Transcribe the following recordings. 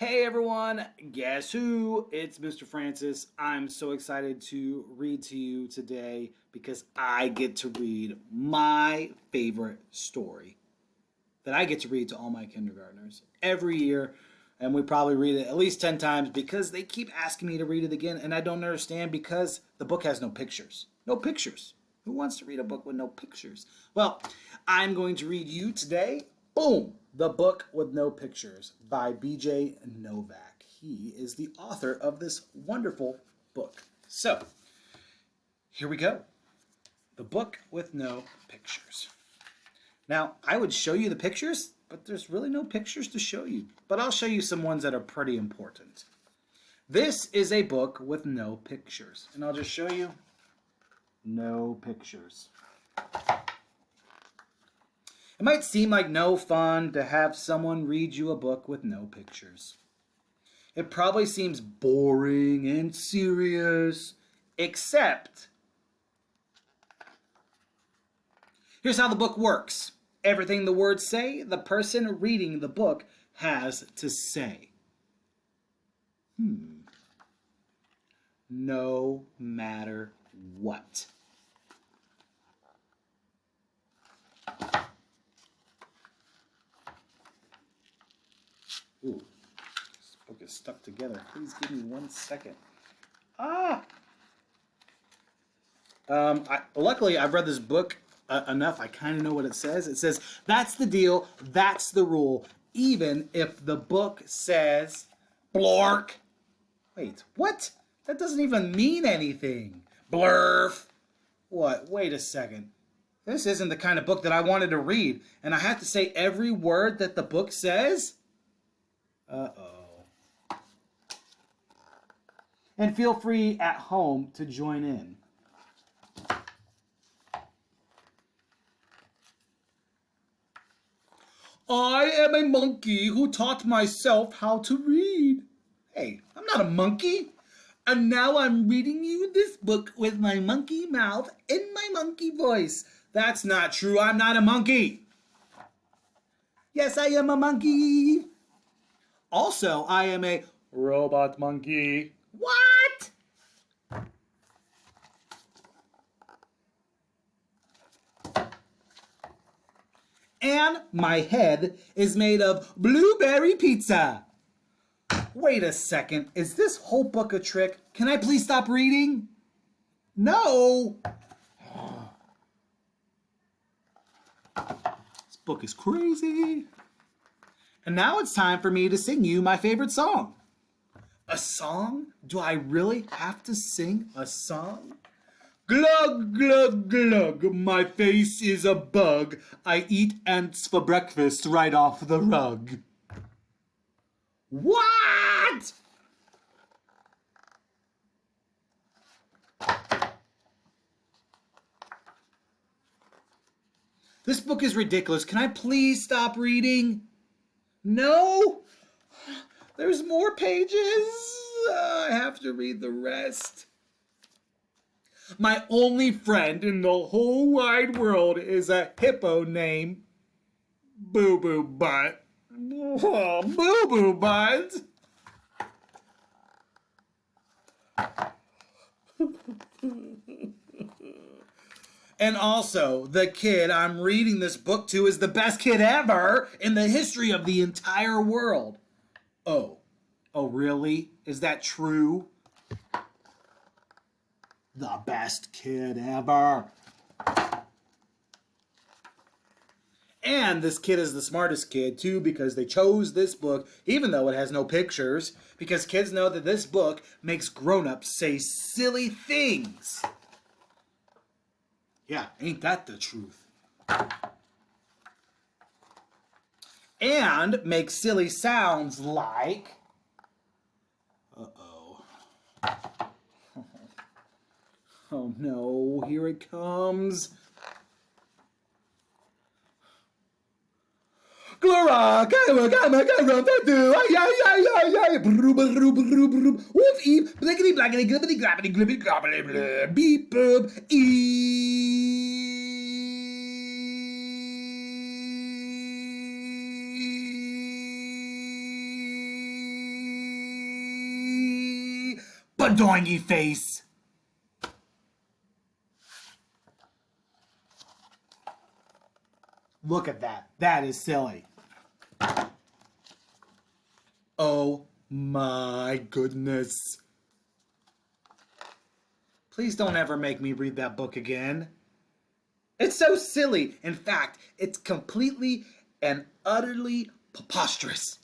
Hey everyone, guess who? It's Mr. Francis. I'm so excited to read to you today because I get to read my favorite story that I get to read to all my kindergartners every year. And we probably read it at least 10 times because they keep asking me to read it again. And I don't understand because the book has no pictures. No pictures. Who wants to read a book with no pictures? Well, I'm going to read you today, boom, The Book with No Pictures by BJ Novak. He is the author of this wonderful book. So, here we go. The Book with No Pictures. Now, I would show you the pictures, but there's really no pictures to show you. But I'll show you some ones that are pretty important. This is a book with no pictures. And I'll just show you no pictures. It might seem like no fun to have someone read you a book with no pictures. It probably seems boring and serious, except here's how the book works. Everything the words say, the person reading the book has to say. No matter what. Ooh, this book is stuck together. Please give me 1 second. Luckily, I've read this book enough. I kind of know what it says. It says, that's the deal. That's the rule. Even if the book says, blork. Wait, what? That doesn't even mean anything. Blurf. What? Wait a second. This isn't the kind of book that I wanted to read, and I have to say every word that the book says? Uh-oh. And feel free at home to join in. I am a monkey who taught myself how to read. Hey, I'm not a monkey. And now I'm reading you this book with my monkey mouth and my monkey voice. That's not true. I'm not a monkey. Yes, I am a monkey. Also, I am a robot monkey. What? And my head is made of blueberry pizza. Wait a second. Is this whole book a trick? Can I please stop reading? No. This book is crazy. And now it's time for me to sing you my favorite song. A song? Do I really have to sing a song? Glug, glug, glug, my face is a bug. I eat ants for breakfast right off the rug. What? This book is ridiculous. Can I please stop reading? No? There's more pages. I have to read the rest. My only friend in the whole wide world is a hippo named Boo Boo Butt. Oh, Boo Boo Butt. And also, the kid I'm reading this book to is the best kid ever in the history of the entire world. Oh, really? Is that true? The best kid ever. And this kid is the smartest kid too because they chose this book even though it has no pictures because kids know that this book makes grown-ups say silly things. Yeah, ain't that the truth? And make silly sounds like... Uh-oh. Oh no, here it comes. Glora, gamma, gamma, gamma, do, ay, ay, ay, ay, ay, broo, broo, broo, broo, woof, eve, blackety, blackety, glibbity, glabbity, glibbity, globbity, blah, beep, boop, Badoingy face. Look at that. That is silly. Oh my goodness. Please don't ever make me read that book again. It's so silly. In fact, it's completely and utterly preposterous.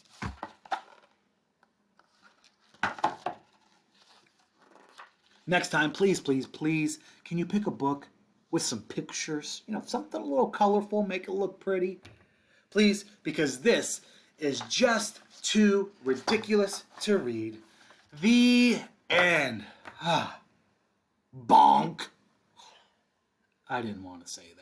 Next time, please, please, please, can you pick a book with some pictures? You know, something a little colorful, make it look pretty. Please, because this is just too ridiculous to read. The end. Bonk. I didn't want to say that.